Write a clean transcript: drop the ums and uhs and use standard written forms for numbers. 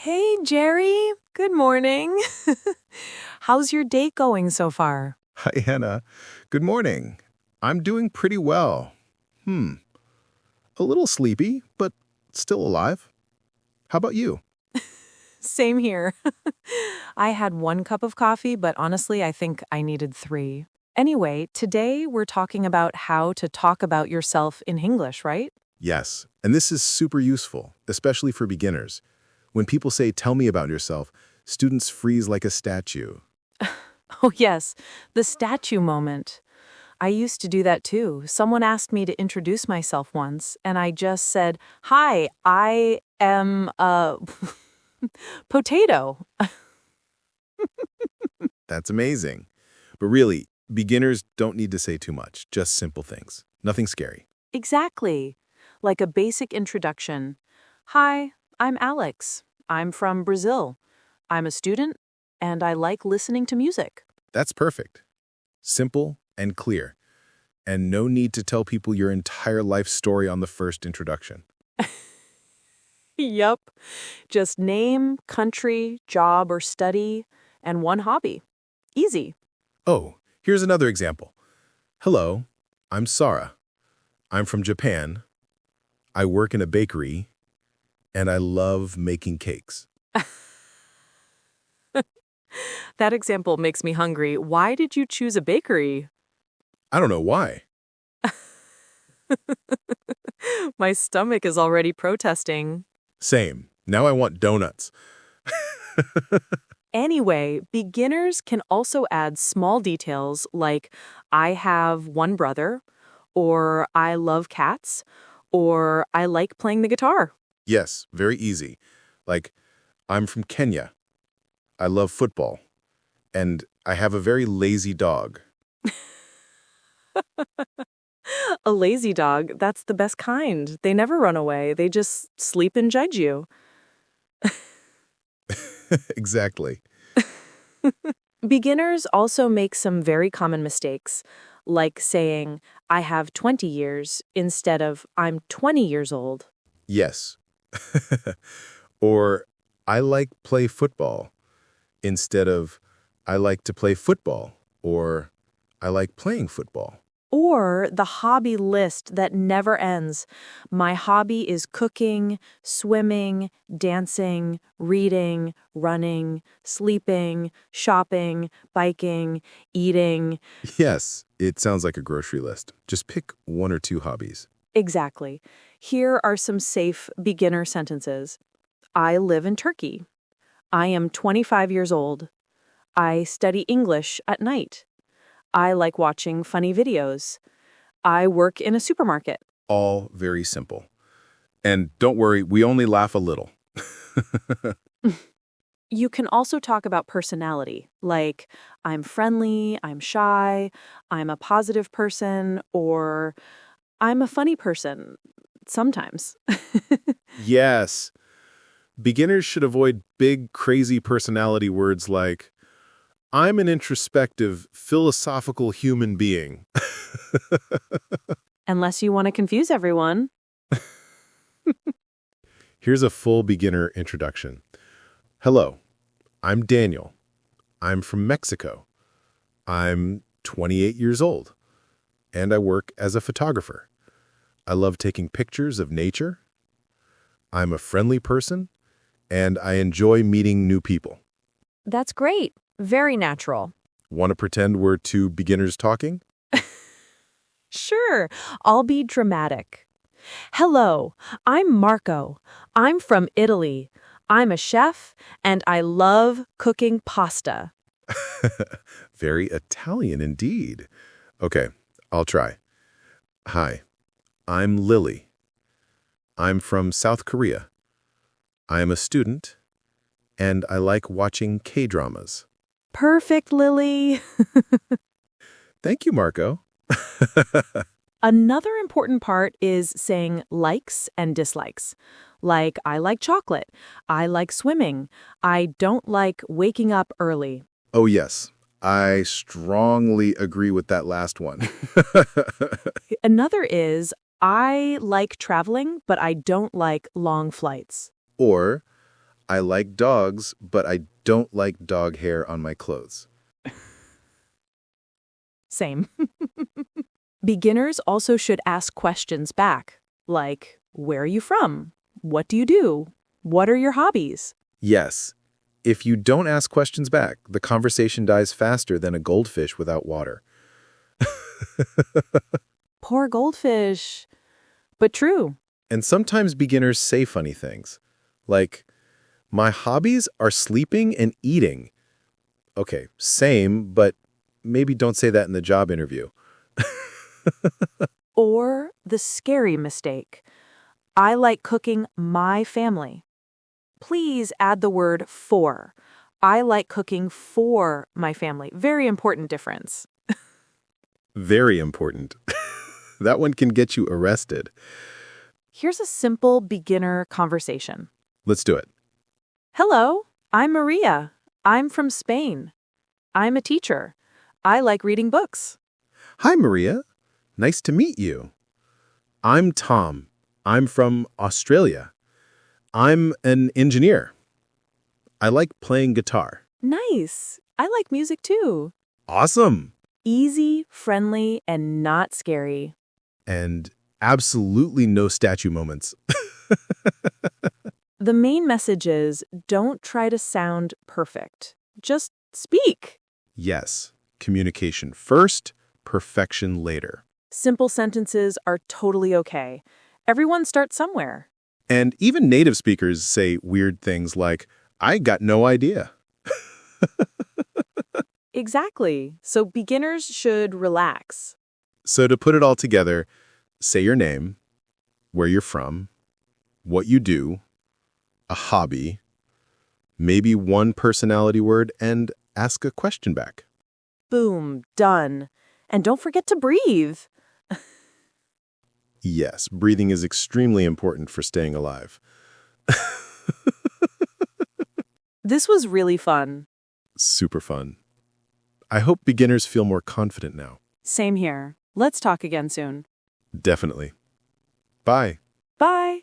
Hey, Jerry. Good morning. How's your date going so far? Hi, Hannah. Good morning. I'm doing pretty well. Hmm. A little sleepy, but still alive. How about you? Same here. I had 1 cup of coffee, but honestly, I think I needed 3. Anyway, today we're talking about how to talk about yourself in English, right? Yes, and this is super useful, especially for beginners. When people say, tell me about yourself, students freeze like a statue. Oh, yes, the statue moment. I used to do that too. Someone asked me to introduce myself once, and I just said, "Hi, I am a potato." That's amazing. But really, beginners don't need to say too much, just simple things. Nothing scary. Exactly. Like a basic introduction. Hi, I'm Alex. I'm from Brazil. I'm a student, and I like listening to music. That's perfect. Simple and clear. And no need to tell people your entire life story on the first introduction. Yup. Just name, country, job or study, and one hobby. Easy. Oh, here's another example. Hello, I'm Sarah. I'm from Japan. I work in a bakery, and I love making cakes. That example makes me hungry. Why did you choose a bakery? I don't know why. My stomach is already protesting. Same. Now I want donuts. Anyway, beginners can also add small details like I have one brother, or I love cats, or I like playing the guitar. Yes, very easy. Like, I'm from Kenya. I love football. And I have a very lazy dog. A lazy dog, that's the best kind. They never run away, they just sleep and judge you. Exactly. Beginners also make some very common mistakes, like saying, I have 20 years instead of I'm 20 years old. Yes. Or, I like play football instead of I like to play football or I like playing football. Or the hobby list that never ends. My hobby is cooking, swimming, dancing, reading, running, sleeping, shopping, biking, eating. Yes, it sounds like a grocery list. Just pick one or two hobbies. Exactly. Here are some safe beginner sentences. I live in Turkey. I am 25 years old. I study English at night. I like watching funny videos. I work in a supermarket. All very simple. And don't worry, we only laugh a little. You can also talk about personality, like I'm friendly, I'm shy, I'm a positive person, or I'm a funny person sometimes. Yes, beginners should avoid big, crazy personality words like, I'm an introspective, philosophical human being. Unless you want to confuse everyone. Here's a full beginner introduction. Hello, I'm Daniel. I'm from Mexico. I'm 28 years old, and I work as a photographer. I love taking pictures of nature. I'm a friendly person, and I enjoy meeting new people. That's great. Very natural. Want to pretend we're two beginners talking? Sure, I'll be dramatic. Hello, I'm Marco. I'm from Italy. I'm a chef, and I love cooking pasta. Very Italian indeed. Okay, I'll try. Hi, I'm Lily. I'm from South Korea. I am a student, and I like watching K-dramas. Perfect, Lily. Thank you, Marco. Another important part is saying likes and dislikes. Like, I like chocolate. I like swimming. I don't like waking up early. Oh, yes. I strongly agree with that last one. Another is, I like traveling, but I don't like long flights. Or, I like dogs, but I don't like dog hair on my clothes. Same. Beginners also should ask questions back, like, where are you from? What do you do? What are your hobbies? Yes. If you don't ask questions back, the conversation dies faster than a goldfish without water. Poor goldfish. But true. And sometimes beginners say funny things, like, my hobbies are sleeping and eating. Okay, same, but maybe don't say that in the job interview. Or the scary mistake. I like cooking my family. Please add the word for. I like cooking for my family. Very important difference. Very important. That one can get you arrested. Here's a simple beginner conversation. Let's do it. Hello, I'm Maria. I'm from Spain. I'm a teacher. I like reading books. Hi, Maria. Nice to meet you. I'm Tom. I'm from Australia. I'm an engineer. I like playing guitar. Nice. I like music too. Awesome. Easy, friendly, and not scary. And absolutely no statue moments. The main message is don't try to sound perfect. Just speak. Yes, communication first, perfection later. Simple sentences are totally okay. Everyone starts somewhere. And even native speakers say weird things like, I got no idea. Exactly. So beginners should relax. So to put it all together, say your name, where you're from, what you do, a hobby, maybe one personality word, and ask a question back. Boom, done. And don't forget to breathe. Yes, breathing is extremely important for staying alive. This was really fun. Super fun. I hope beginners feel more confident now. Same here. Let's talk again soon. Definitely. Bye. Bye.